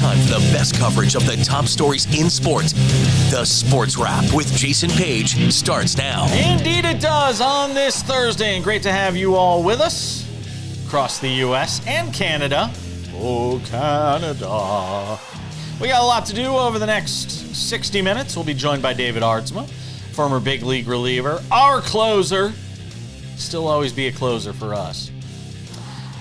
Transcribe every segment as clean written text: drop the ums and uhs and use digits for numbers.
time for the best coverage of the top stories in sports. The Sports Wrap with Jason Page starts now. Indeed it does on this Thursday, and great to have you all with us across the U.S. and Canada. Oh, Canada. We got a lot to do over the next 60 minutes. We'll be joined by David Aardsma, former big league reliever, our closer. Still always be a closer for us.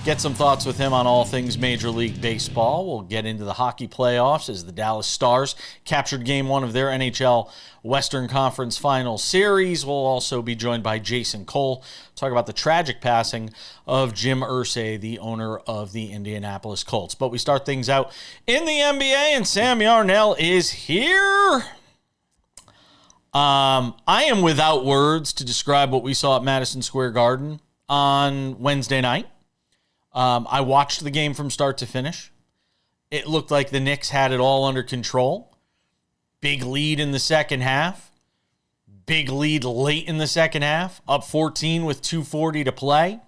Get some thoughts with him on all things Major League Baseball. We'll get into the hockey playoffs as the Dallas Stars captured Game 1 of their NHL Western Conference Final Series. We'll also be joined by Jason Cole, talk about the tragic passing of Jim Irsay, the owner of the Indianapolis Colts. But we start things out in the NBA, and Sam Yarnell is here. I am without words to describe what we saw at Madison Square Garden on Wednesday night. I watched the game from start to finish. It looked like the Knicks had it all under control. Big lead in the second half. Big lead late in the second half. Up 14 with 2:40 to play.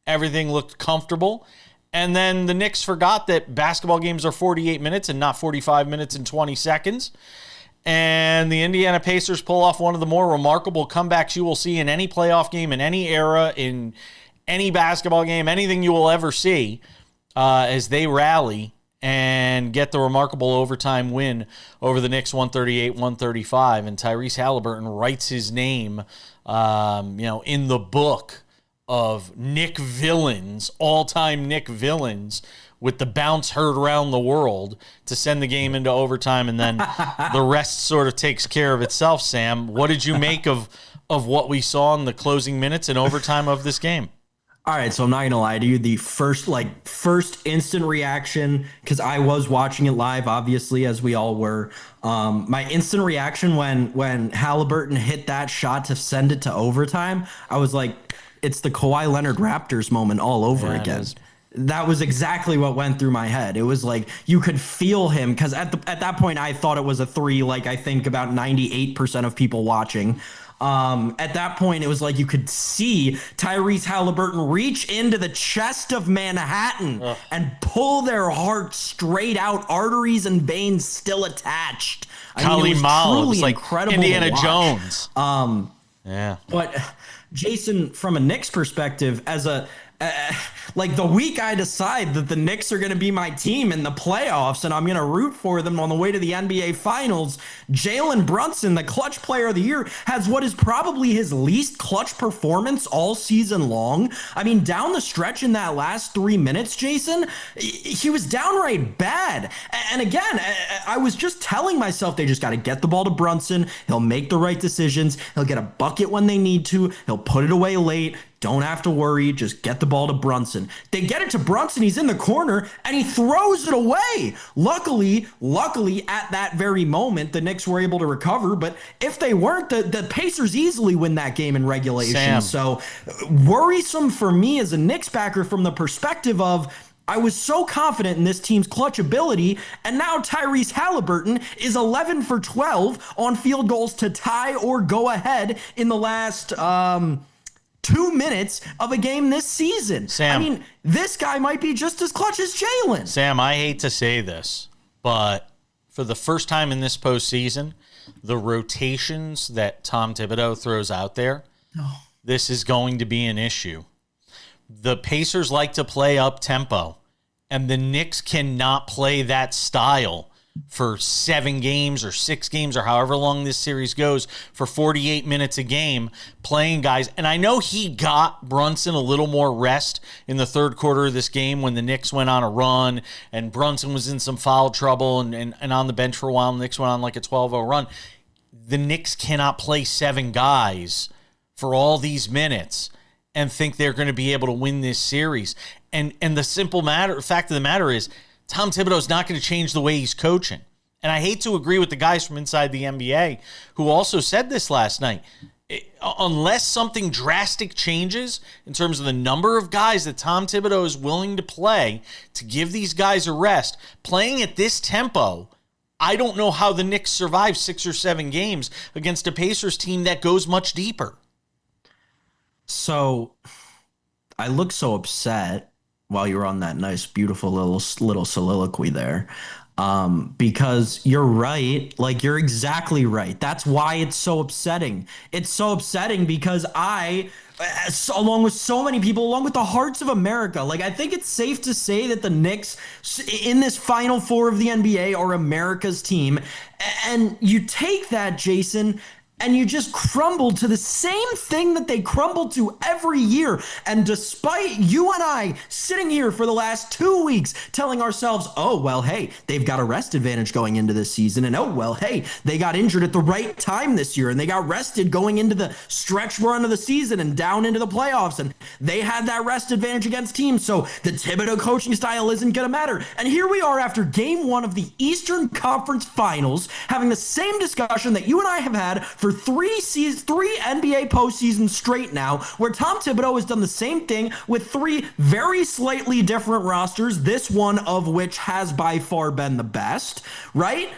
Everything looked comfortable. And then the Knicks forgot that basketball games are 48 minutes and not 45 minutes and 20 seconds. And the Indiana Pacers pull off one of the more remarkable comebacks you will see in any playoff game, in any era, in any basketball game, anything you will ever see, as they rally and get the remarkable overtime win over the Knicks 138-135. And Tyrese Halliburton writes his name, in the book of Knick villains, all-time Knick villains, with the bounce heard around the world to send the game into overtime, and then the rest sort of takes care of itself. Sam, what did you make of what we saw in the closing minutes and overtime of this game? All right, so I'm not going to lie to you. The first instant reaction, because I was watching it live, obviously, as we all were. My instant reaction when Halliburton hit that shot to send it to overtime, I was like, it's the Kawhi Leonard Raptors moment all over again. That was exactly what went through my head. It was like you could feel him, because at that point I thought it was a three, like I think about 98% of people watching. At that point, it was like you could see Tyrese Halliburton reach into the chest of Manhattan and pull their heart straight out, arteries and veins still attached. Kali Mal, it was like incredible Indiana Jones. Yeah. But Jason, from a Knicks perspective, as like the week I decide that the Knicks are going to be my team in the playoffs and I'm going to root for them on the way to the NBA Finals, Jalen Brunson, the clutch player of the year, has what is probably his least clutch performance all season long. I mean, down the stretch in that last 3 minutes, Jason, he was downright bad. And again, I was just telling myself they just got to get the ball to Brunson. He'll make the right decisions. He'll get a bucket when they need to. He'll put it away late. Don't have to worry. Just get the ball to Brunson. They get it to Brunson. He's in the corner, and he throws it away. Luckily, at that very moment, the Knicks were able to recover. But if they weren't, the Pacers easily win that game in regulation. Sam. So worrisome for me as a Knicks backer from the perspective of I was so confident in this team's clutch ability, and now Tyrese Halliburton is 11 for 12 on field goals to tie or go ahead in the last 2 minutes of a game this season. Sam, I mean, this guy might be just as clutch as Jalen. Sam, I hate to say this, but for the first time in this postseason, the rotations that Tom Thibodeau throws out there, this is going to be an issue. The Pacers like to play up-tempo, and the Knicks cannot play that style for 7 games or 6 games or however long this series goes, for 48 minutes a game, playing guys. And I know he got Brunson a little more rest in the third quarter of this game when the Knicks went on a run and Brunson was in some foul trouble and on the bench for a while. The Knicks went on like a 12-0 run. The Knicks cannot play 7 guys for all these minutes and think they're going to be able to win this series. And the fact of the matter is, Tom Thibodeau is not going to change the way he's coaching. And I hate to agree with the guys from inside the NBA who also said this last night. Unless something drastic changes in terms of the number of guys that Tom Thibodeau is willing to play to give these guys a rest, playing at this tempo, I don't know how the Knicks survive 6 or 7 games against a Pacers team that goes much deeper. So I look so upset while you were on that nice, beautiful little soliloquy there. Because you're right. Like, you're exactly right. That's why it's so upsetting. It's so upsetting because along with so many people, along with the hearts of America, like, I think it's safe to say that the Knicks in this Final Four of the NBA are America's team. And you take that, Jason, and you just crumble to the same thing that they crumble to every year. And despite you and I sitting here for the last 2 weeks telling ourselves, oh, well, hey, they've got a rest advantage going into this season. And oh, well, hey, they got injured at the right time this year and they got rested going into the stretch run of the season and down into the playoffs. And they had that rest advantage against teams. So the Thibodeau coaching style isn't going to matter. And here we are after game one of the Eastern Conference Finals, having the same discussion that you and I have had for three NBA postseasons straight now, where Tom Thibodeau has done the same thing with three very slightly different rosters, this one of which has by far been the best, right?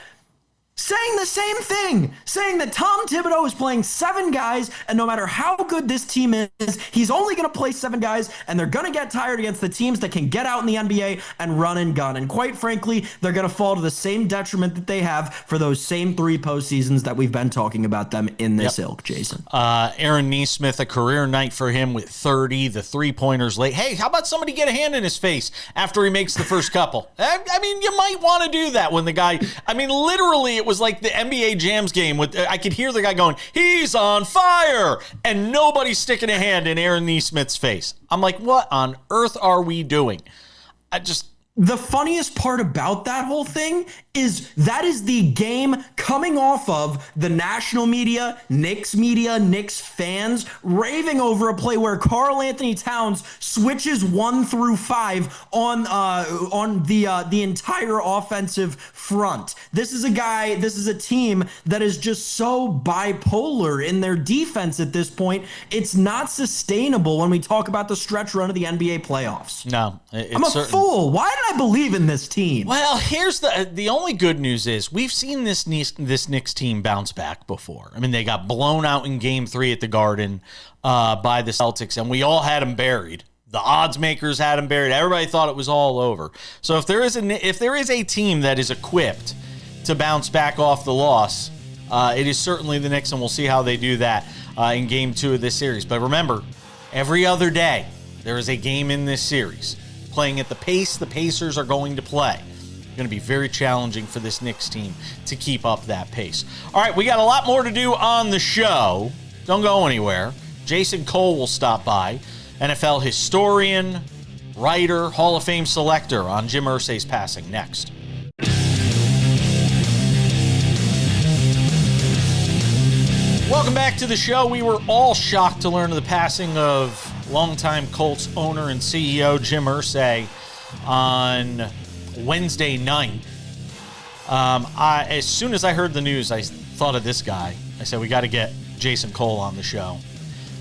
Saying the same thing, saying that Tom Thibodeau is playing 7 guys, and no matter how good this team is, he's only going to play 7 guys, and they're going to get tired against the teams that can get out in the NBA and run and gun. And quite frankly, they're going to fall to the same detriment that they have for those same 3 postseasons that we've been talking about them in this ilk, Jason. Aaron Nesmith, a career night for him with 30, the 3-pointers late. Hey, how about somebody get a hand in his face after he makes the first couple? I mean, you might want to do that when the guy, literally, it was like the NBA Jams game with I could hear the guy going, he's on fire, and nobody's sticking a hand in Aaron Nesmith's face. I'm like, what on earth are we doing? The funniest part about that whole thing is that is the game coming off of the national media, Knicks fans raving over a play where Karl Anthony Towns switches 1 through 5 on the entire offensive front. This is a team that is just so bipolar in their defense at this point. It's not sustainable when we talk about the stretch run of the NBA playoffs. No, I'm a fool. Why did I believe in this team? Well, here's the only good news is we've seen this Knicks team bounce back before. I mean, they got blown out in Game 3 at the Garden by the Celtics, and we all had them buried. The odds makers had them buried. Everybody thought it was all over. So if there is a team that is equipped to bounce back off the loss, it is certainly the Knicks, and we'll see how they do that in Game 2 of this series. But remember, every other day there is a game in this series. Playing at the pace the Pacers are going to play. It's going to be very challenging for this Knicks team to keep up that pace. All right, we got a lot more to do on the show. Don't go anywhere. Jason Cole will stop by. NFL historian, writer, Hall of Fame selector on Jim Irsay's passing next. Welcome back to the show. We were all shocked to learn of the passing of longtime Colts owner and CEO Jim Irsay on Wednesday night. As soon as I heard the news, I thought of this guy. I said, we got to get Jason Cole on the show.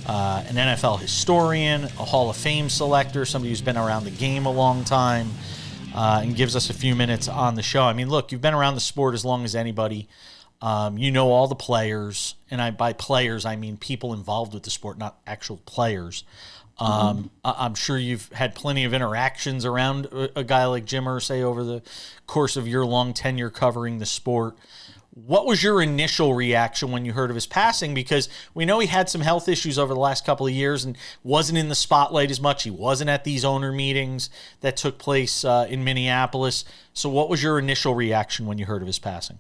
An NFL historian, a Hall of Fame selector, somebody who's been around the game a long time, and gives us a few minutes on the show. I mean, look, you've been around the sport as long as anybody. You know all the players, and by players, I mean people involved with the sport, not actual players. I'm sure you've had plenty of interactions around a guy like Jim Irsay over the course of your long tenure covering the sport. What was your initial reaction when you heard of his passing? Because we know he had some health issues over the last couple of years and wasn't in the spotlight as much. He wasn't at these owner meetings that took place in Minneapolis. So what was your initial reaction when you heard of his passing?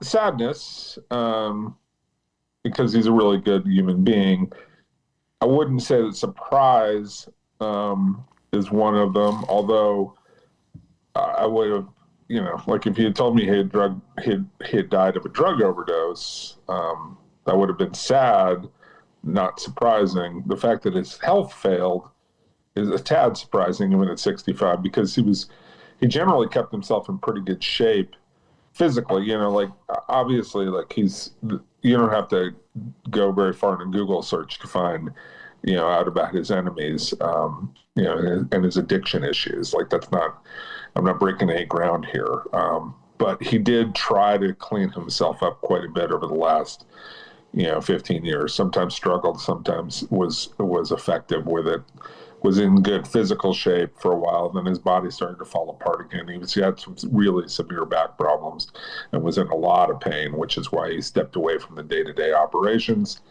Sadness, because he's a really good human being. I wouldn't say that surprise is one of them, although I would have, like if you had told me he had died of a drug overdose, that would have been sad, not surprising. The fact that his health failed is a tad surprising, even at 65, because he generally kept himself in pretty good shape physically. Obviously, you don't have to go very far in a Google search to find, out about his enemies, and his addiction issues. I'm not breaking any ground here. But he did try to clean himself up quite a bit over the last, 15 years. Sometimes struggled, sometimes was effective with it. was in good physical shape for a while. Then his body started to fall apart again. He had some really severe back problems and was in a lot of pain, which is why he stepped away from the day-to-day operations.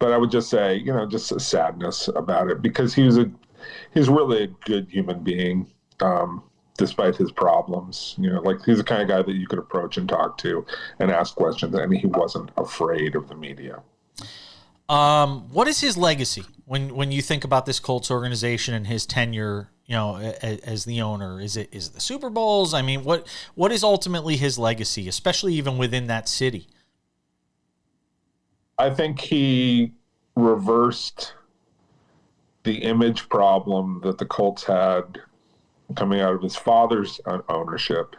But I would just say, just a sadness about it, because he's really a good human being, despite his problems. He's the kind of guy that you could approach and talk to and ask questions, and he wasn't afraid of the media. What is his legacy when you think about this Colts organization and his tenure, as the owner? Is it the Super Bowls? I mean, what is ultimately his legacy, especially even within that city? I think he reversed the image problem that the Colts had coming out of his father's ownership,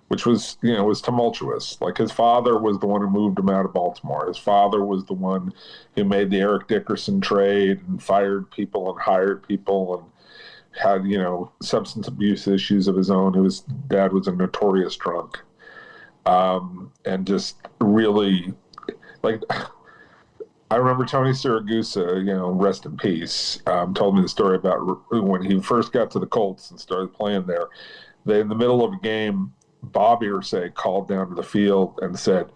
which was, was tumultuous. Like, his father was the one who moved him out of Baltimore. His father was the one who made the Eric Dickerson trade and fired people and hired people and had, substance abuse issues of his own. His dad was a notorious drunk. And just really, I remember Tony Siragusa, rest in peace, told me the story about when he first got to the Colts and started playing there. In the middle of a game, Bob Irsay called down to the field and said,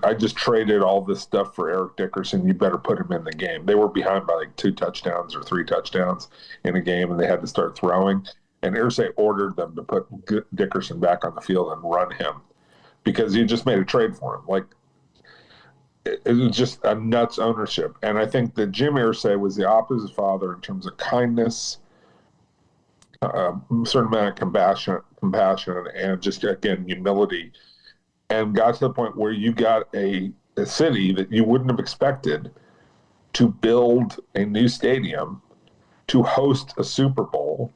I just traded all this stuff for Eric Dickerson. You better put him in the game. They were behind by 2 touchdowns or 3 touchdowns in a game, and they had to start throwing. And Irsay ordered them to put Dickerson back on the field and run him because he just made a trade for him. It was just a nuts ownership. And I think that Jim Irsay was the opposite father in terms of kindness, a certain amount of compassion, and just, again, humility, and got to the point where you got a city that you wouldn't have expected to build a new stadium, to host a Super Bowl,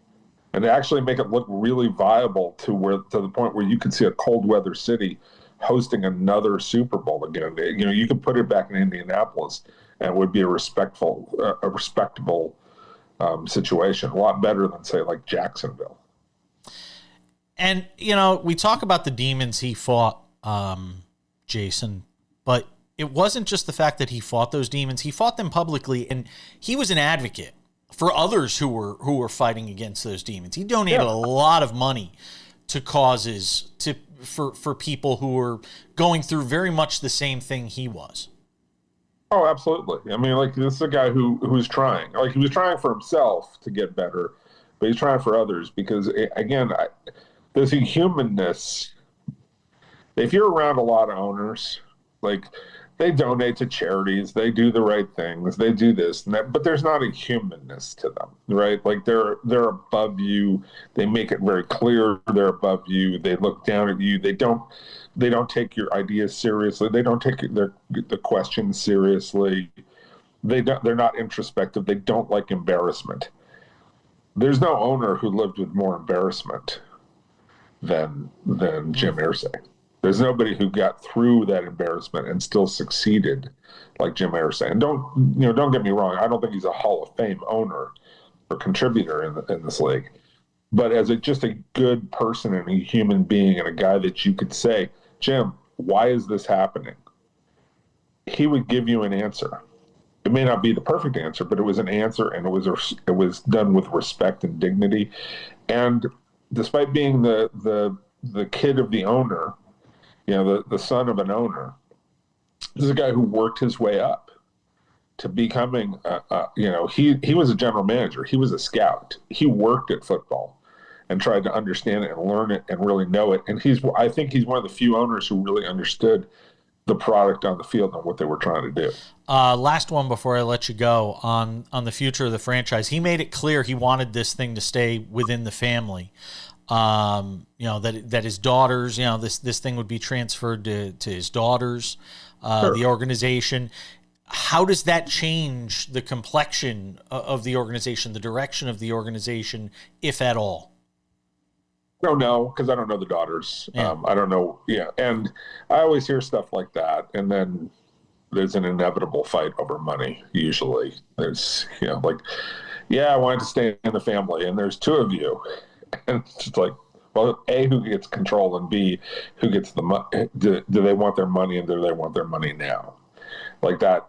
and to actually make it look really viable to the point where you could see a cold weather city hosting another Super Bowl again. You could put it back in Indianapolis and it would be a respectable situation, a lot better than, say, like Jacksonville. And, we talk about the demons he fought, Jason, but it wasn't just the fact that he fought those demons. He fought them publicly, and he was an advocate for others who were fighting against those demons. He donated a lot of money to causes for people who were going through very much the same thing he was. Oh, absolutely. I mean, this is a guy who's trying. He was trying for himself to get better, but he's trying for others because, again, there's a humanness. If you're around a lot of owners, they donate to charities, they do the right things, they do this and that, but there's not a humanness to them, right? They're above you. They make it very clear they're above you. They look down at you. They don't take your ideas seriously. They don't take the questions seriously. They're not introspective. They don't like embarrassment. There's no owner who lived with more embarrassment than Jim Irsay. There's nobody who got through that embarrassment and still succeeded like Jim Irsay. And don't get me wrong, I don't think he's a Hall of Fame owner or contributor in this league. But as just a good person and a human being and a guy that you could say, Jim, why is this happening? He would give you an answer. It may not be the perfect answer, but it was an answer, and it was done with respect and dignity. And despite being the kid of the owner, the son of an owner, this is a guy who worked his way up to becoming, he was a general manager. He was a scout. He worked at football and tried to understand it and learn it and really know it. And I think he's one of the few owners who really understood the product on the field and what they were trying to do. Last one before I let you go on the future of the franchise. He made it clear he wanted this thing to stay within the family. That his daughters, this thing would be transferred to his daughters, sure. The organization. How does that change the complexion of the organization, the direction of the organization, if at all? I don't know, because I don't know the daughters. Yeah. I don't know. Yeah. And I always hear stuff like that. And then there's an inevitable fight over money. Usually there's, I wanted to stay in the family, and there's 2 of you. And it's just well, A, who gets control, and B, who gets the money? Do they want their money, and do they want their money now? That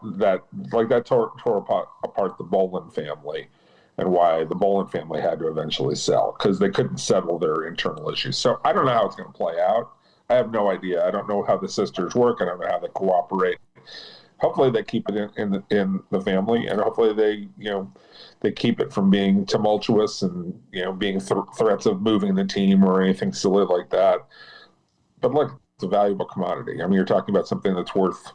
tore apart the Bolin family. and why the Bolin family had to eventually sell, because they couldn't settle their internal issues. So I don't know how it's going to play out. I have no idea. I don't know how the sisters work. I don't know how they cooperate. Hopefully they keep it in the family, and hopefully they keep it from being tumultuous and being threats of moving the team or anything silly like that. But look, it's a valuable commodity. I mean, you're talking about something that's worth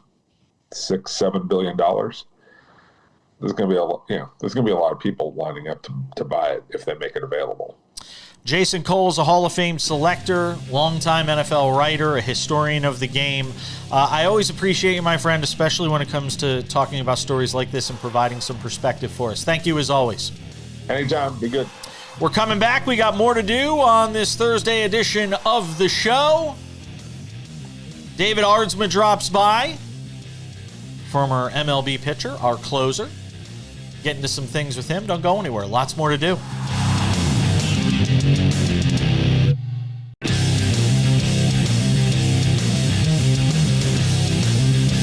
$6-7 billion. There's going to be a lot of people lining up to buy it if they make it available. Jason Cole's a Hall of Fame selector, longtime NFL writer, a historian of the game. I always appreciate you, my friend, especially when it comes to talking about stories like this and providing some perspective for us. Thank you as always. Anytime. Be good. We're coming back. We got more to do on this Thursday edition of the show. David Aardsma drops by, former MLB pitcher, our closer. Get into some things with him. Don't go anywhere. Lots more to do.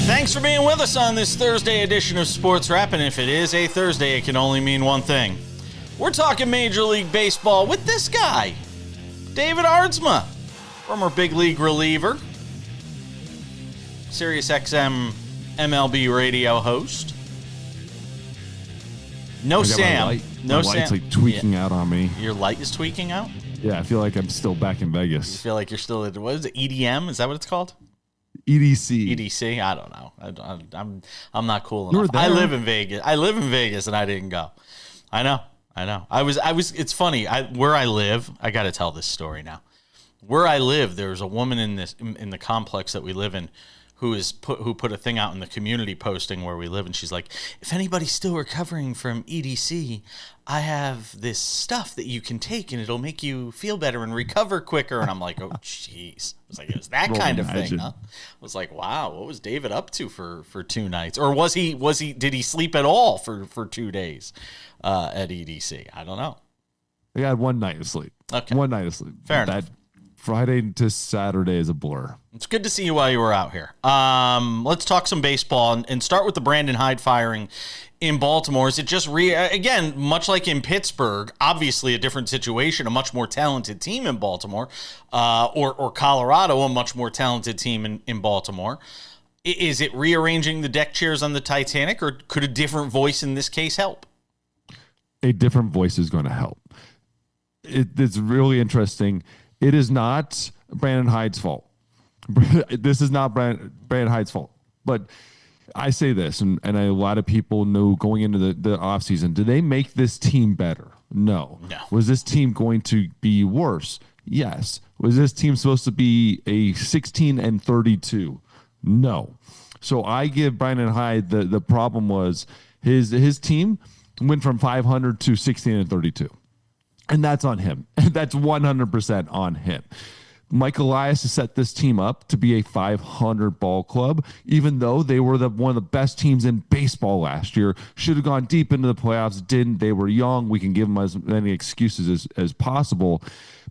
Thanks for being with us on this Thursday edition of Sports Wrap, and if it is a Thursday, it can only mean one thing. We're talking Major League Baseball with this guy, David Aardsma, former big league reliever, Sirius XM MLB radio host. No Sam. My light's like tweaking out on me. Your light is tweaking out? Yeah, I feel like I'm still back in You Vegas. feel like you're still at, what is it, EDM? Is that what it's called? EDC. EDC? I don't know. I'm not cool You were enough. there. I live in Vegas and I didn't go. I know. I was it's funny. Where I live, I got to tell this story now. Where I live, there's a woman in the complex that we live in who put a thing out in the community posting where we live, and she's like, if anybody's still recovering from EDC, I have this stuff that you can take and it'll make you feel better and recover quicker. And I'm like, oh jeez. I was like, it was that kind of thing, huh? I was like, wow, what was David up to for 2 nights? Or did he sleep at all for 2 days at EDC? I don't know. I got 1 night of sleep. Okay. 1 night of sleep. Fair enough. Friday to Saturday is a blur. It's good to see you while you were out here. Let's talk some baseball and start with the Brandon Hyde firing in Baltimore. Is it just again, much like in Pittsburgh, obviously a different situation, a much more talented team in Baltimore, or Colorado, a much more talented team in Baltimore. Is it rearranging the deck chairs on the Titanic, or could a different voice in this case help? A different voice is going to help. It's really interesting. It is not Brandon Hyde's fault. This is not Brandon Hyde's fault. But I say this, and a lot of people know going into the offseason, did they make this team better? No. Was this team going to be worse? Yes. Was this team supposed to be a 16-32? No. So I give Brandon Hyde the problem was his team went from 500 to 16-32. And that's on him. That's 100% on him. Mike Elias has set this team up to be a 500 ball club, even though they were one of the best teams in baseball last year. Should have gone deep into the playoffs, didn't. They were young. We can give them as many excuses as possible.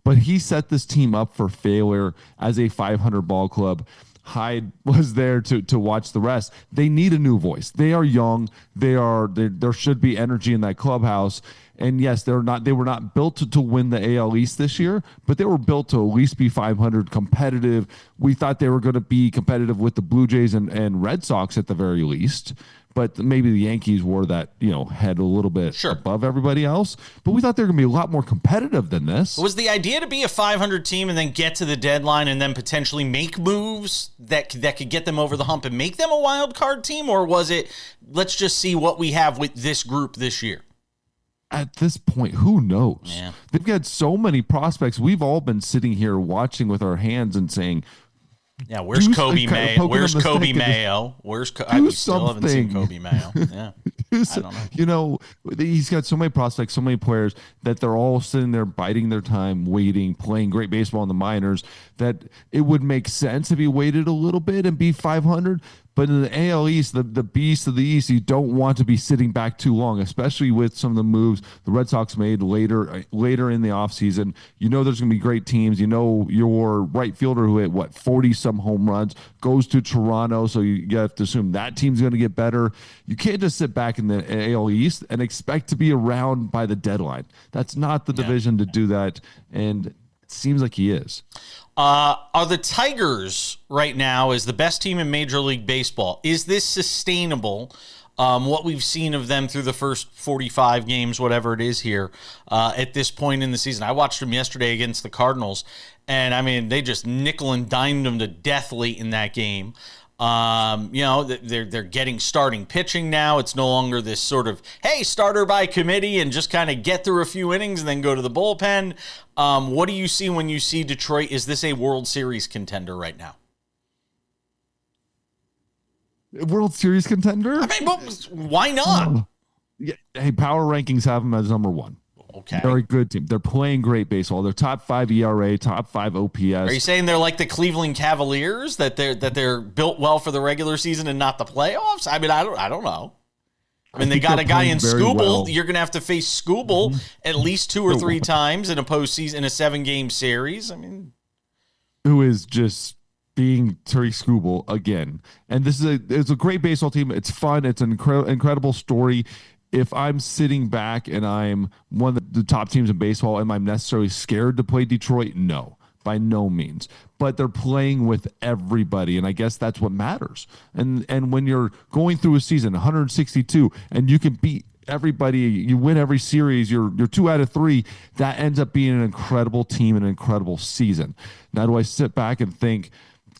But he set this team up for failure as a 500 ball club. Hyde was there to watch the rest. They need a new voice. They are young. There should be energy in that clubhouse. And yes, they were not built to win the AL East this year, but they were built to at least be 500 competitive. We thought they were going to be competitive with the Blue Jays and Red Sox at the very least. But maybe the Yankees were that, head a little bit above everybody else. But we thought they were going to be a lot more competitive than this. Was the idea to be a 500 team and then get to the deadline and then potentially make moves that could get them over the hump and make them a wild card team? Or was it, let's just see what we have with this group this year? At this point, who knows? Yeah. They've got so many prospects. We've all been sitting here watching with our hands and saying, yeah, where's Kobe Mayo? Where's Kobe Mayo? I still haven't seen Kobe Mayo. Yeah, I don't know. He's got so many prospects, so many players that they're all sitting there biding their time, waiting, playing great baseball in the minors, that it would make sense if he waited a little bit and be 500. But in the AL East, the beast of the East, you don't want to be sitting back too long, especially with some of the moves the Red Sox made later in the offseason. You know there's going to be great teams. You know your right fielder who hit, 40-some home runs, goes to Toronto, so you have to assume that team's going to get better. You can't just sit back in the AL East and expect to be around by the deadline. That's not the division to do that, and it seems like he is. Are the Tigers right now is the best team in Major League Baseball? Is this sustainable? What we've seen of them through the first 45 games, whatever it is here, at this point in the season. I watched them yesterday against the Cardinals, and I mean, they just nickel and dimed them to death late in that game. They're getting starting pitching now. It's no longer this sort of, hey, starter by committee and just kind of get through a few innings and then go to the bullpen. What do you see when you see Detroit? Is this a World Series contender right now? World Series contender? I mean, why not? Hey, power rankings have them as number one. Okay. They're a good team. They're playing great baseball. They're top 5 ERA, top 5 OPS. Are you saying they're like the Cleveland Cavaliers, that they're built well for the regular season and not the playoffs? I mean, I don't know. I mean, they got a guy in Skubal. Well. You're going to have to face Skubal at least 2 or 3 times in a postseason, in a 7-game series. I mean, who is just being Terry Skubal again? And it's a great baseball team. It's fun. It's an incredible story. If I'm sitting back and I'm one of the top teams in baseball, am I necessarily scared to play Detroit? No, by no means. But they're playing with everybody, and I guess that's what matters. And when you're going through a season, 162, and you can beat everybody, you win every series, you're 2 out of 3, that ends up being an incredible team and an incredible season. Now, do I sit back and think,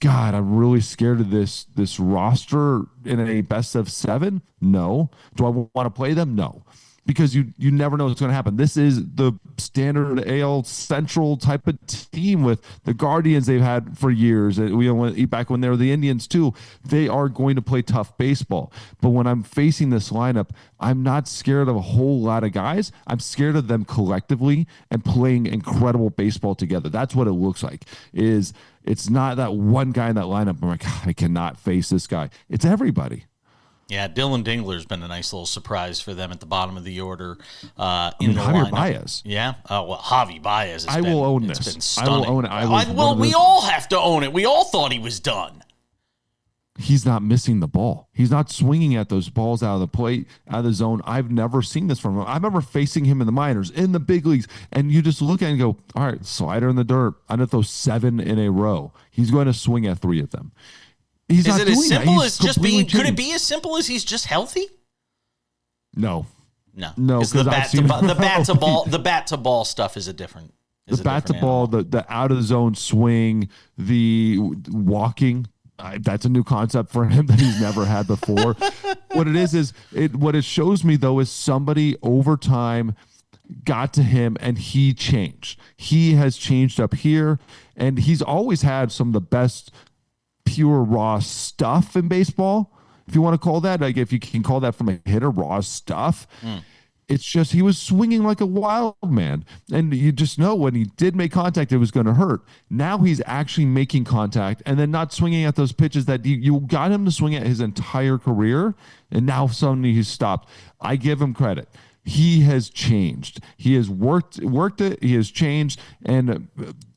God, I'm really scared of this roster in a best of 7? No. Do I want to play them? No. Because you never know what's going to happen. This is the standard AL Central type of team with the Guardians they've had for years. Back when they were the Indians too, they are going to play tough baseball. But when I'm facing this lineup, I'm not scared of a whole lot of guys. I'm scared of them collectively and playing incredible baseball together. That's what it looks like. It's not that one guy in that lineup. I'm like, I cannot face this guy. It's everybody. Yeah, Dylan Dingler's been a nice little surprise for them at the bottom of the order. Javier lineup. Baez. Yeah. Javi Baez. I will own this. Been stunning. I will own it. We all have to own it. We all thought he was done. He's not missing the ball. He's not swinging at those balls out of the plate, out of the zone. I've never seen this from him. I remember facing him in the minors, in the big leagues, and you just look at it and go, all right, slider in the dirt. I'm going to throw 7 in a row. He's going to swing at 3 of them. Is it as simple as just being? Could it be as simple as he's just healthy? No. Because the bat to ball stuff is a different. The bat to ball, the out of the zone swing, the walking. That's a new concept for him that he's never had before. What it shows me though is somebody over time got to him and he changed. He has changed up here, and he's always had some of the best pure raw stuff in baseball, if you want to call that, like if you can call that from a hitter, raw stuff. It's just he was swinging like a wild man, and you just know when he did make contact it was going to hurt. Now he's actually making contact and then not swinging at those pitches that you got him to swing at his entire career, and now suddenly he's stopped. I give him credit. He has changed. He has worked it. He has changed, and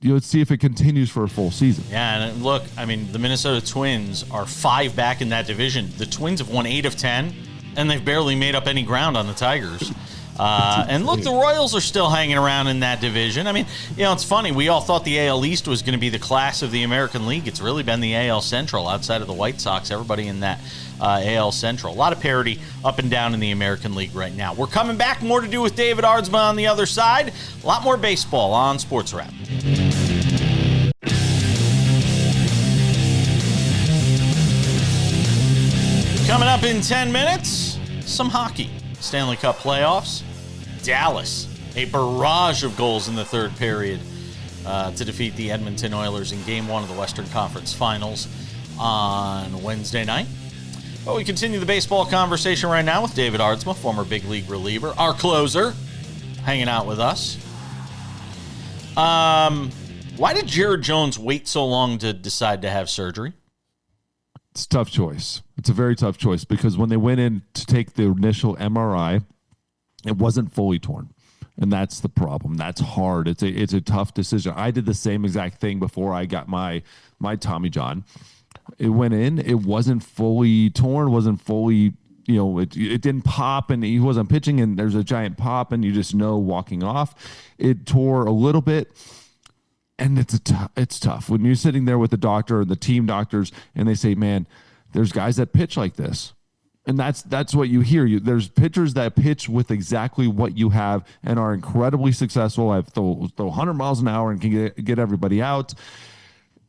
let's see if it continues for a full season. Yeah, and look, I mean, the Minnesota Twins are 5 back in that division. The Twins have won 8 of 10, and they've barely made up any ground on the Tigers. And look, the Royals are still hanging around in that division. I mean, it's funny. We all thought the AL East was going to be the class of the American League. It's really been the AL Central outside of the White Sox. Everybody in that AL Central. A lot of parity up and down in the American League right now. We're coming back. More to do with David Aardsma on the other side. A lot more baseball on SportsWrap. Coming up in 10 minutes, some hockey. Stanley Cup playoffs. Dallas, a barrage of goals in the third period to defeat the Edmonton Oilers in Game 1 of the Western Conference Finals on Wednesday night. But we continue the baseball conversation right now with David Aardsma, former big league reliever, our closer, hanging out with us. Why did Jared Jones wait so long to decide to have surgery? It's a tough choice. It's a very tough choice because when they went in to take the initial MRI, it wasn't fully torn. And that's the problem. That's hard. It's a tough decision. I did the same exact thing before I got my Tommy John. It went in. It wasn't fully torn. Wasn't fully, it didn't pop, and he wasn't pitching. And there's a giant pop, and you just know walking off. It tore a little bit, and it's tough when you're sitting there with the doctor and the team doctors, and they say, "Man, there's guys that pitch like this." And that's what you hear. There's pitchers that pitch with exactly what you have and are incredibly successful. I throw 100 miles an hour and can get everybody out.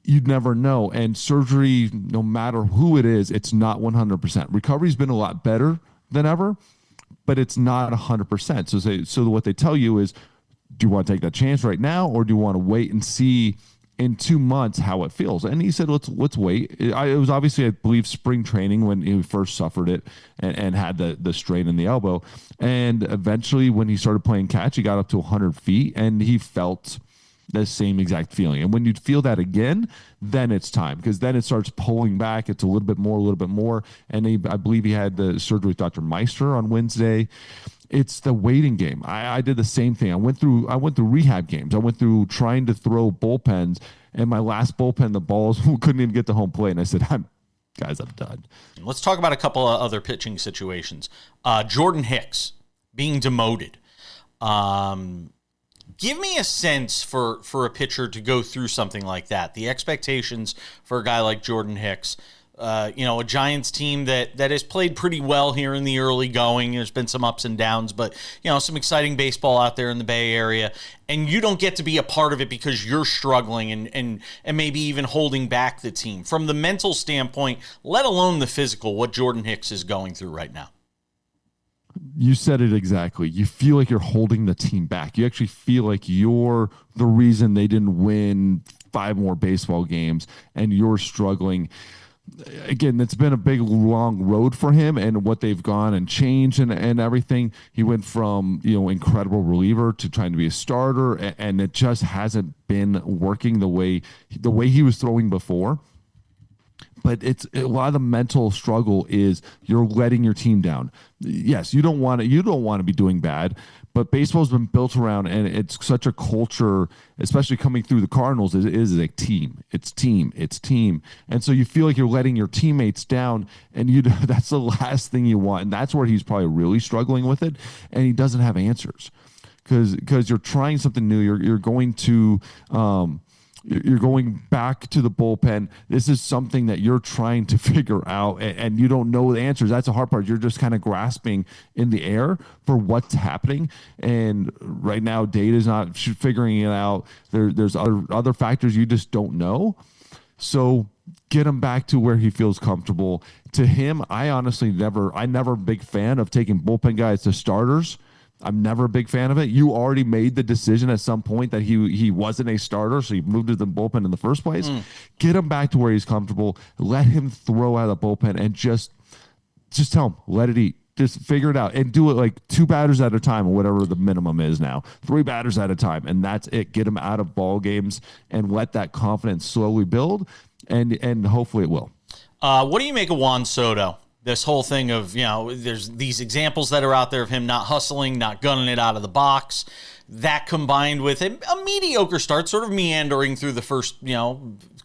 You'd never know. And surgery, no matter who it is, it's not 100%. Recovery's been a lot better than ever, but it's not 100%. So what they tell you is, do you want to take that chance right now, or do you want to wait and see in 2 months how it feels? And he said, let's wait. It was obviously, I believe, spring training when he first suffered it and had the strain in the elbow. And eventually when he started playing catch, he got up to 100 feet and he felt the same exact feeling. And when you feel that again, then it's time, because then it starts pulling back. It's a little bit more. And I believe he had the surgery with Dr. Meister on Wednesday. It's the waiting game. I did the same thing. I went through rehab games. I went through trying to throw bullpens, and my last bullpen, the balls couldn't even get to home plate. And I said, I'm done. Let's talk about a couple of other pitching situations. Jordan Hicks being demoted. Give me a sense for a pitcher to go through something like that. The expectations for a guy like Jordan Hicks. A Giants team that has played pretty well here in the early going. There's been some ups and downs, but, some exciting baseball out there in the Bay Area. And you don't get to be a part of it because you're struggling and maybe even holding back the team. From the mental standpoint, let alone the physical, what Jordan Hicks is going through right now. You said it exactly. You feel like you're holding the team back. You actually feel like you're the reason they didn't win 5 more baseball games, and you're struggling. Again, it's been a big, long road for him, and what they've gone and changed and everything. He went from, incredible reliever to trying to be a starter, and it just hasn't been working the way he was throwing before. But it's a lot of the mental struggle is you're letting your team down. Yes, you don't want to be doing bad, but baseball's been built around, and it's such a culture, especially coming through the Cardinals, it is a team. It's team. And so you feel like you're letting your teammates down, and that's the last thing you want. And that's where he's probably really struggling with it, and he doesn't have answers because you're trying something new. You're going to you're going back to the bullpen. This is something that you're trying to figure out, and you don't know the answers. That's the hard part. You're just kind of grasping in the air for what's happening. And right now, data's not figuring it out. There's other factors you just don't know. So get him back to where he feels comfortable. To him, I'm never a big fan of taking bullpen guys to starters. I'm never a big fan of it. You already made the decision at some point that he wasn't a starter, so you moved to the bullpen in the first place. Get him back to where he's comfortable. Let him throw out of the bullpen and just tell him, let it eat. Just figure it out and do it like 2 batters at a time, or whatever the minimum is now. 3 batters at a time, and that's it. Get him out of ball games and let that confidence slowly build, and hopefully it will. What do you make of Juan Soto? This whole thing of, there's these examples that are out there of him not hustling, not gunning it out of the box. That combined with a mediocre start, sort of meandering through the first,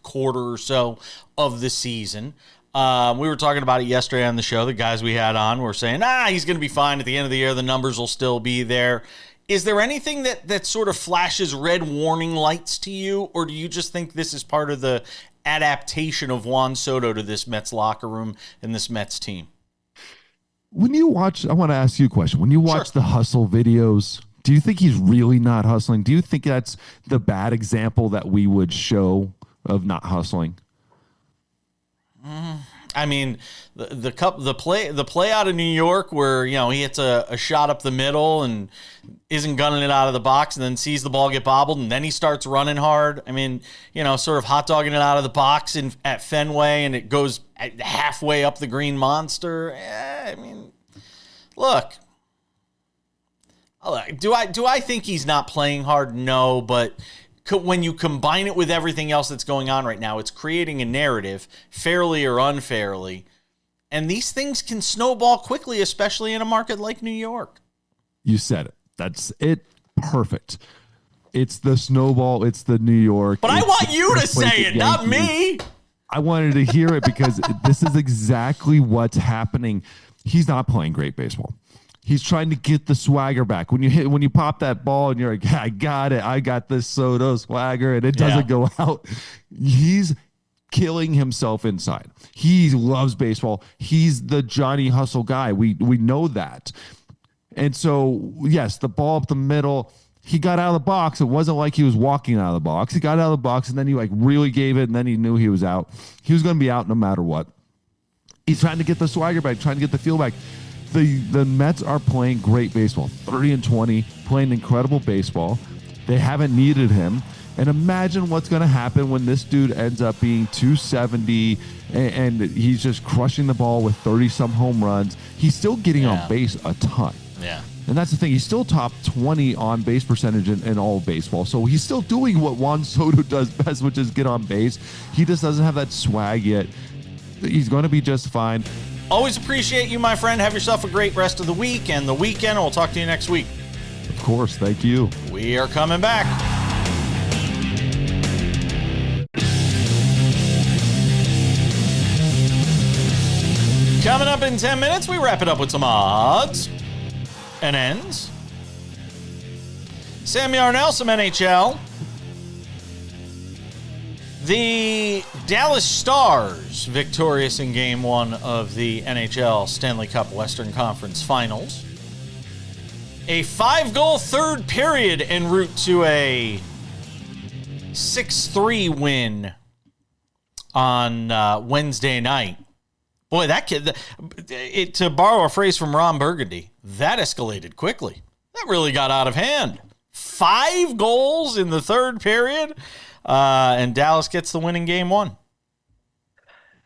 quarter or so of the season. We were talking about it yesterday on the show. The guys we had on were saying, he's going to be fine at the end of the year. The numbers will still be there. Is there anything that sort of flashes red warning lights to you, or do you just think this is part of the adaptation of Juan Soto to this Mets locker room and this Mets team? When you watch, I want to ask you a question. When you watch the hustle videos, do you think he's really not hustling? Do you think that's the bad example that we would show of not hustling? I mean, the play out of New York where, he hits a shot up the middle and isn't gunning it out of the box and then sees the ball get bobbled and then he starts running hard. I mean, sort of hot dogging it out of the box at Fenway and it goes halfway up the Green Monster. Look, do I think he's not playing hard? No, but when you combine it with everything else that's going on right now, it's creating a narrative, fairly or unfairly. And these things can snowball quickly, especially in a market like New York. You said it. That's it. Perfect. It's the snowball. It's the New York. But I want you to say it, not me. I wanted to hear it because this is exactly what's happening. He's not playing great baseball. He's trying to get the swagger back. When you pop that ball and you're like, I got it. I got this Soto swagger, and it doesn't go out. He's killing himself inside. He loves baseball. He's the Johnny Hustle guy. We know that. And so, yes, the ball up the middle, he got out of the box. It wasn't like he was walking out of the box. He got out of the box, and then he really gave it, and then he knew he was out. He was going to be out no matter what. He's trying to get the swagger back, trying to get the feel back. The Mets are playing great baseball, 30-20, playing incredible baseball. They haven't needed him. And imagine what's going to happen when this dude ends up being 270 and he's just crushing the ball with 30-some home runs. He's still getting on base a ton. Yeah. And that's the thing. He's still top 20 on base percentage in all of baseball. So he's still doing what Juan Soto does best, which is get on base. He just doesn't have that swag yet. He's going to be just fine. Always appreciate you, my friend. Have yourself a great rest of the week and the weekend. We'll talk to you next week. Of course. Thank you. We are coming back. Coming up in 10 minutes, we wrap it up with some odds and ends. Sam Yarnell, some NHL. The Dallas Stars victorious in Game 1 of the NHL Stanley Cup Western Conference Finals. A 5-goal third period en route to a 6-3 win on Wednesday night. Boy, that kid, to borrow a phrase from Ron Burgundy, that escalated quickly. That really got out of hand. 5 goals in the third period. And Dallas gets the win in Game 1.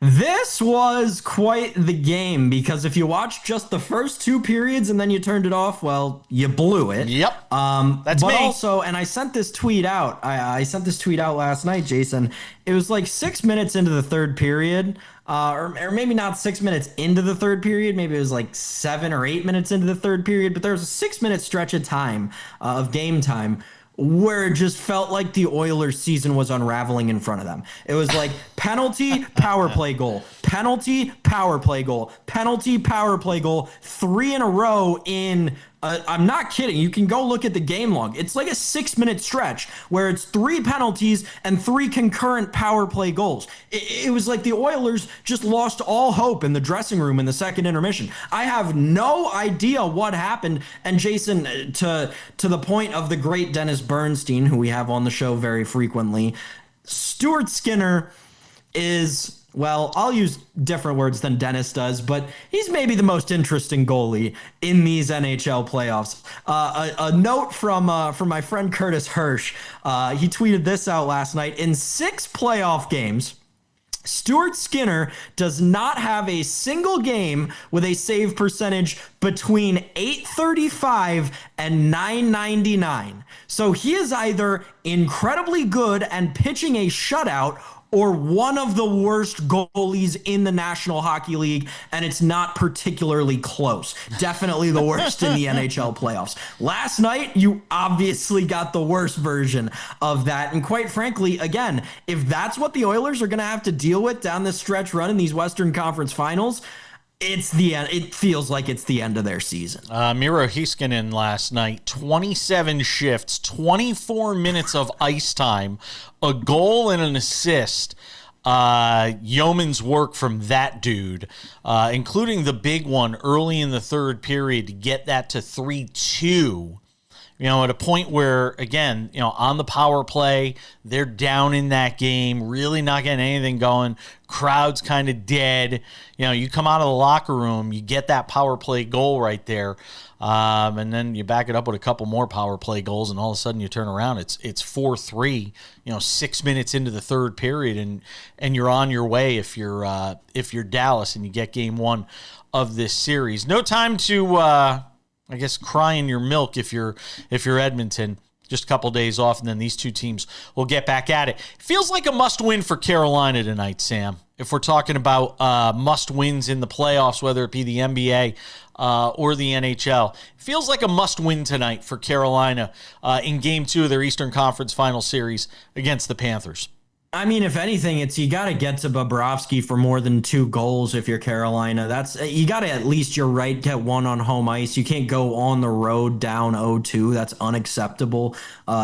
This was quite the game because if you watched just the first 2 periods and then you turned it off, well, you blew it. Yep. That's me. But also, and I sent this tweet out. I sent this tweet out last night, Jason. It was like 6 minutes into the third period, or maybe not 6 minutes into the third period. Maybe it was like 7 or 8 minutes into the third period. But there was a 6-minute stretch of time, of game time, where it just felt like the Oilers season was unraveling in front of them. It was like penalty, power play goal, penalty, power play goal, penalty, power play goal, 3 in a row in, I'm not kidding. You can go look at the game log. It's like a 6-minute stretch where it's 3 penalties and 3 concurrent power play goals. It was like the Oilers just lost all hope in the dressing room in the second intermission. I have no idea what happened. And Jason, to the point of the great Dennis Bernstein, who we have on the show very frequently, Stuart Skinner is, well, I'll use different words than Dennis does, but he's maybe the most interesting goalie in these NHL playoffs. A note from my friend Curtis Hirsch. He tweeted this out last night. In 6 playoff games, Stuart Skinner does not have a single game with a save percentage between .835 and .999. So he is either incredibly good and pitching a shutout or one of the worst goalies in the National Hockey League, and it's not particularly close. Definitely the worst in the NHL playoffs. Last night, you obviously got the worst version of that, and quite frankly, again, if that's what the Oilers are going to have to deal with down this stretch run in these Western Conference Finals, it's the end. It feels like it's the end of their season. Miro Heiskanen last night, 27 shifts, 24 minutes of ice time, a goal and an assist. Yeoman's work from that dude, including the big one early in the third period to get that to 3-2. You know, at a point where, again, you know, on the power play, they're down in that game, really not getting anything going. Crowd's kind of dead. You know, you come out of the locker room, you get that power play goal right there, and then you back it up with a couple more power play goals, and all of a sudden you turn around, it's 4-3. You know, 6 minutes into the third period, and you're on your way if you're Dallas and you get Game 1 of this series. No time to I guess cry in your milk if you're Edmonton. just a couple days off, and then these two teams will get back at it. Feels like a must-win for Carolina tonight, Sam. If we're talking about must-wins in the playoffs, whether it be the NBA or the NHL, it feels like a must-win tonight for Carolina in Game 2 of their Eastern Conference Final Series against the Panthers. I mean, if anything, it's you got to get to Bobrovsky for more than 2 goals if you're Carolina. You got to at least, you're right, get one on home ice. You can't go on the road down 0-2. That's unacceptable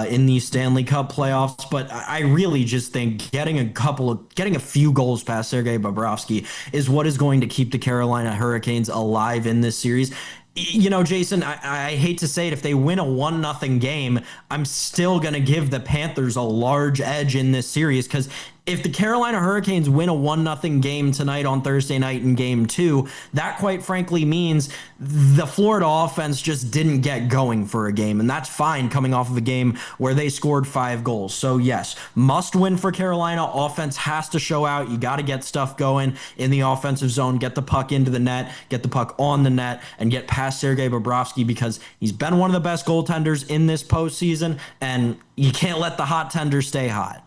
in these Stanley Cup playoffs. But I really just think getting a few goals past Sergei Bobrovsky is what is going to keep the Carolina Hurricanes alive in this series. You know, Jason, I hate to say it, if they win a 1-0 game, I'm still going to give the Panthers a large edge in this series, because if the Carolina Hurricanes win a 1-0 game tonight on Thursday night in Game 2, that quite frankly means the Florida offense just didn't get going for a game, and that's fine coming off of a game where they scored 5 goals. So yes, must win for Carolina. Offense has to show out. You got to get stuff going in the offensive zone, get the puck into the net, get the puck on the net, and get past Sergei Bobrovsky, because he's been one of the best goaltenders in this postseason, and you can't let the hot tender stay hot.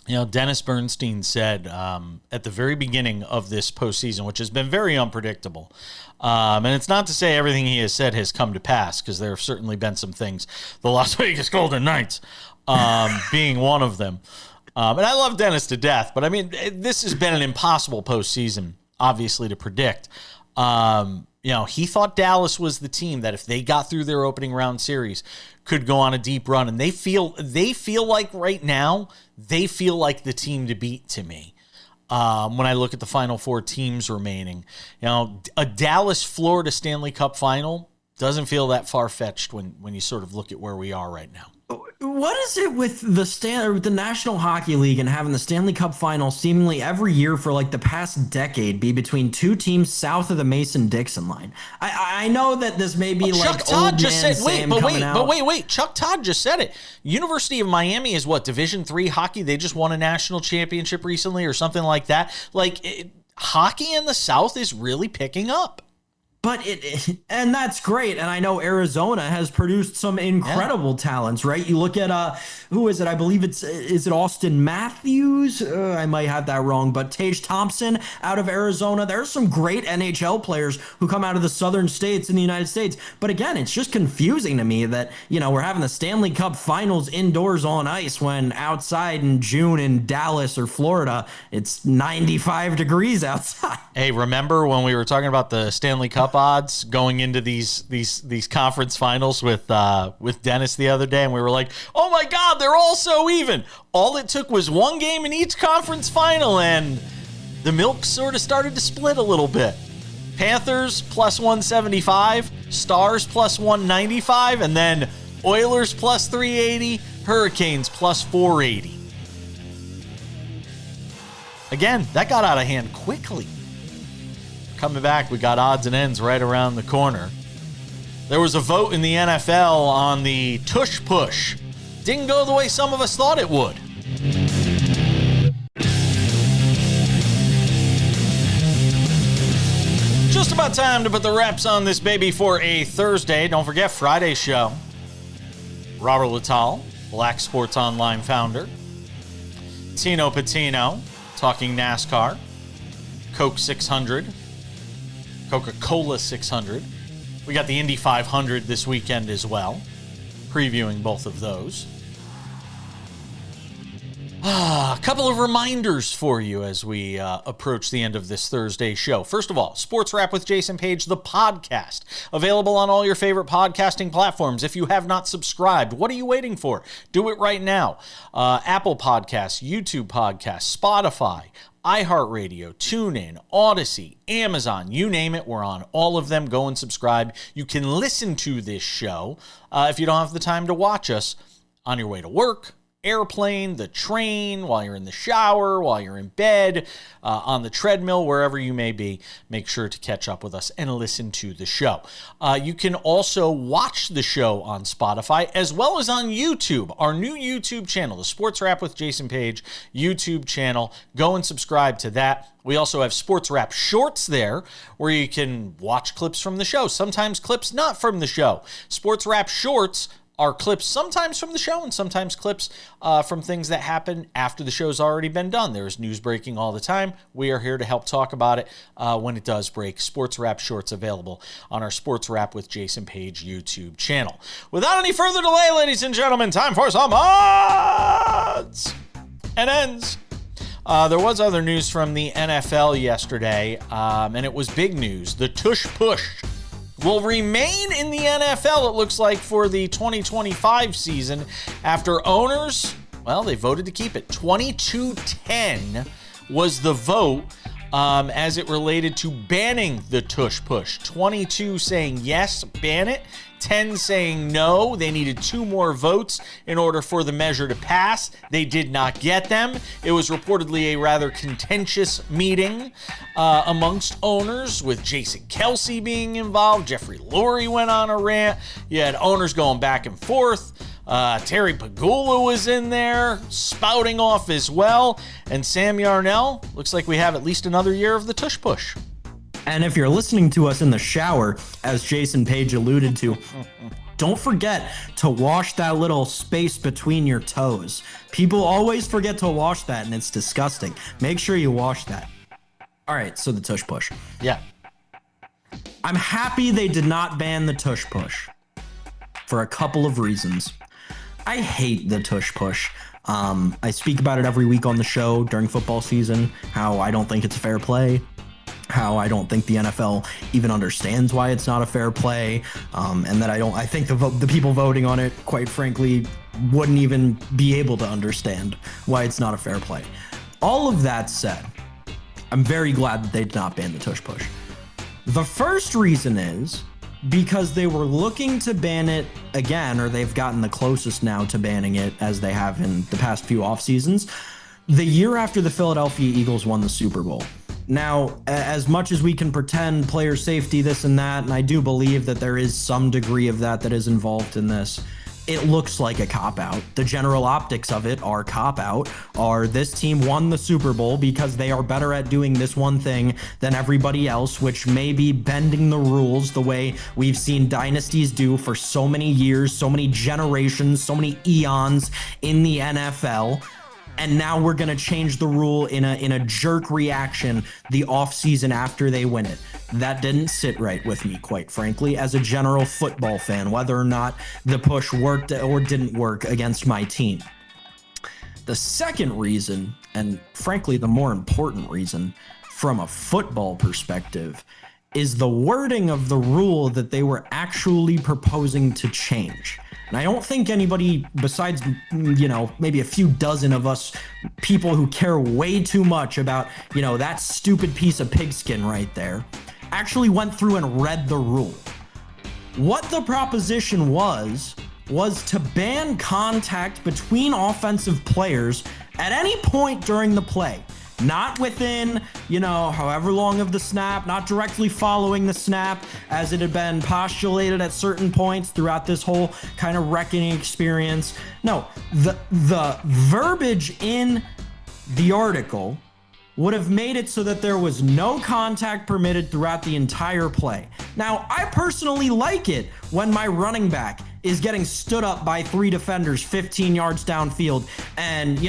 You know, Dennis Bernstein said at the very beginning of this postseason, which has been very unpredictable, and it's not to say everything he has said has come to pass, because there have certainly been some things, the Las Vegas Golden Knights being one of them. And I love Dennis to death, but I mean, this has been an impossible postseason, obviously, to predict. You know, he thought Dallas was the team that if they got through their opening round series could go on a deep run. And they feel like right now, they feel like the team to beat to me. When I look at the Final 4 teams remaining, you know, a Dallas-Florida Stanley Cup final doesn't feel that far-fetched when you sort of look at where we are right now. What is it with the National Hockey League and having the Stanley Cup final seemingly every year for like the past decade be between 2 teams south of the Mason-Dixon line? I know that this may be like Chuck Todd just said, wait. Chuck Todd just said it. University of Miami is what, Division III hockey? They just won a national championship recently or something like that. Hockey in the South is really picking up. But and that's great. And I know Arizona has produced some incredible talents, right? You look at, who is it? I believe is it Austin Matthews? I might have that wrong, but Tage Thompson out of Arizona. There's some great NHL players who come out of the southern states in the United States. But again, it's just confusing to me that, you know, we're having the Stanley Cup finals indoors on ice when outside in June in Dallas or Florida, it's 95 degrees outside. Hey, remember when we were talking about the Stanley Cup odds going into these conference finals with Dennis the other day, and we were like, oh my God, they're all so even. All it took was one game in each conference final, and the milk sort of started to split a little bit. Panthers plus 175, Stars plus 195, and then Oilers plus 380, Hurricanes plus 480. Again, that got out of hand quickly. Coming back, we got odds and ends right around the corner. There was a vote in the NFL on the tush push. Didn't go the way some of us thought it would. Just about time to put the wraps on this baby for a Thursday. Don't forget Friday's show. Robert Lital, Black Sports Online founder. Tino Patino, talking NASCAR. Coke 600. Coca-Cola 600. We got the Indy 500 this weekend as well, previewing both of those. A couple of reminders for you as we approach the end of this Thursday show. First of all, Sports Wrap with Jason Page, the podcast, available on all your favorite podcasting platforms. If you have not subscribed, what are you waiting for? Do it right now. Apple Podcasts, YouTube Podcasts, Spotify, iHeartRadio, TuneIn, Odyssey, Amazon, you name it, we're on all of them. Go and subscribe. You can listen to this show if you don't have the time to watch us on your way to work, airplane, the train, while you're in the shower, while you're in bed, on the treadmill, wherever you may be. Make sure to catch up with us and listen to the show. You can also watch the show on Spotify as well as on YouTube, our new YouTube channel, the Sports Wrap with Jason Page YouTube channel. Go and subscribe to that. We also have Sports Wrap Shorts there, where you can watch clips from the show, sometimes clips not from the show. Sports Wrap Shorts are clips sometimes from the show and sometimes clips from things that happen after the show's already been done. There's news breaking all the time. We are here to help talk about it when it does break. Sports Wrap shorts available on our Sports Wrap with Jason Page YouTube channel. Without any further delay, ladies and gentlemen, time for some odds and ends. There was other news from the NFL yesterday, and it was big news. The tush push will remain in the NFL, it looks like, for the 2025 season after owners, well, they voted to keep it. 22-10 was the vote as it related to banning the tush push. 22 saying yes, ban it. 10 saying no. They needed 2 more votes in order for the measure to pass. They did not get them. It was reportedly a rather contentious meeting amongst owners, with Jason Kelsey being involved. Jeffrey Lurie went on a rant. You had owners going back and forth. Terry Pagula was in there spouting off as well. And Sam Yarnell, looks like we have at least another year of the tush push. And if you're listening to us in the shower, as Jason Page alluded to, don't forget to wash that little space between your toes. People always forget to wash that, and it's disgusting. Make sure you wash that. All right, so the tush push. Yeah. I'm happy they did not ban the tush push for a couple of reasons. I hate the tush push. I speak about it every week on the show during football season, how I don't think it's fair play, how I don't think the NFL even understands why it's not a fair play, and that I think the people voting on it, quite frankly, wouldn't even be able to understand why it's not a fair play. All of that said, I'm very glad that they did not ban the tush push. The first reason is because they were looking to ban it again, or they've gotten the closest now to banning it as they have in the past few off seasons, the year after the Philadelphia Eagles won the Super Bowl. Now, as much as we can pretend player safety, this and that, and I do believe that there is some degree of that is involved in this, it looks like a cop-out. The general optics of it are cop-out, are this team won the Super Bowl because they are better at doing this one thing than everybody else, which may be bending the rules the way we've seen dynasties do for so many years, so many generations, so many eons in the NFL. And now we're going to change the rule in a jerk reaction the offseason after they win it. That didn't sit right with me, quite frankly, as a general football fan, whether or not the push worked or didn't work against my team. The second reason, and frankly the more important reason from a football perspective, is the wording of the rule that they were actually proposing to change. And I don't think anybody besides, maybe a few dozen of us people who care way too much about, that stupid piece of pigskin right there, actually went through and read the rule. What the proposition was to ban contact between offensive players at any point during the play. Not within, however long of the snap, not directly following the snap, as it had been postulated at certain points throughout this whole kind of reckoning experience. No, the verbiage in the article would have made it so that there was no contact permitted throughout the entire play. Now, I personally like it when my running back is getting stood up by 3 defenders 15 yards downfield, and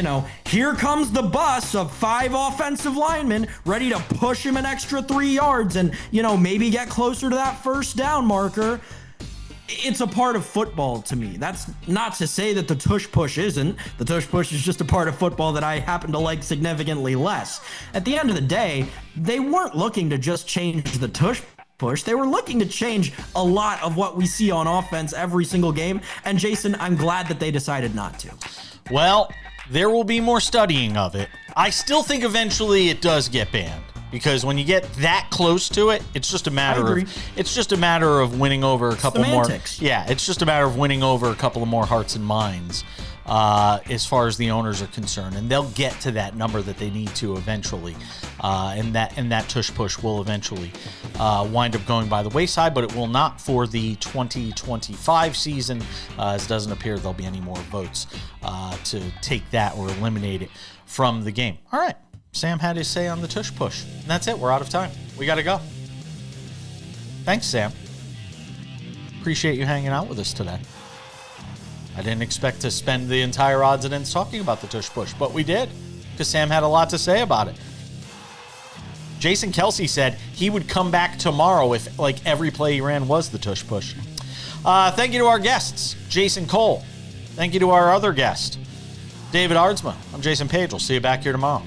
here comes the bus of 5 offensive linemen ready to push him an extra 3 yards and maybe get closer to that first down marker. It's a part of football to me. That's not to say that the tush push isn't. The tush push is just a part of football that I happen to like significantly less. At the end of the day, they weren't looking to just change the tush push. They were looking to change a lot of what we see on offense every single game. And Jason, I'm glad that they decided not to. Well, there will be more studying of it. I still think eventually it does get banned, because when you get that close to it, it's just a matter of winning over a couple Semantics. more. Yeah, it's just a matter of winning over a couple of more hearts and minds as far as the owners are concerned, and they'll get to that number that they need to eventually, and that tush push will eventually wind up going by the wayside, but it will not for the 2025 season, as it doesn't appear there'll be any more votes to take that or eliminate it from the game. All right. Sam had his say on the tush push. And that's it. We're out of time. We got to go. Thanks, Sam. Appreciate you hanging out with us today. I didn't expect to spend the entire odds and ends talking about the tush push, but we did because Sam had a lot to say about it. Jason Kelsey said he would come back tomorrow if like every play he ran was the tush push. Thank you to our guests, Jason Cole. Thank you to our other guest, David Aardsma. I'm Jason Page. We'll see you back here tomorrow.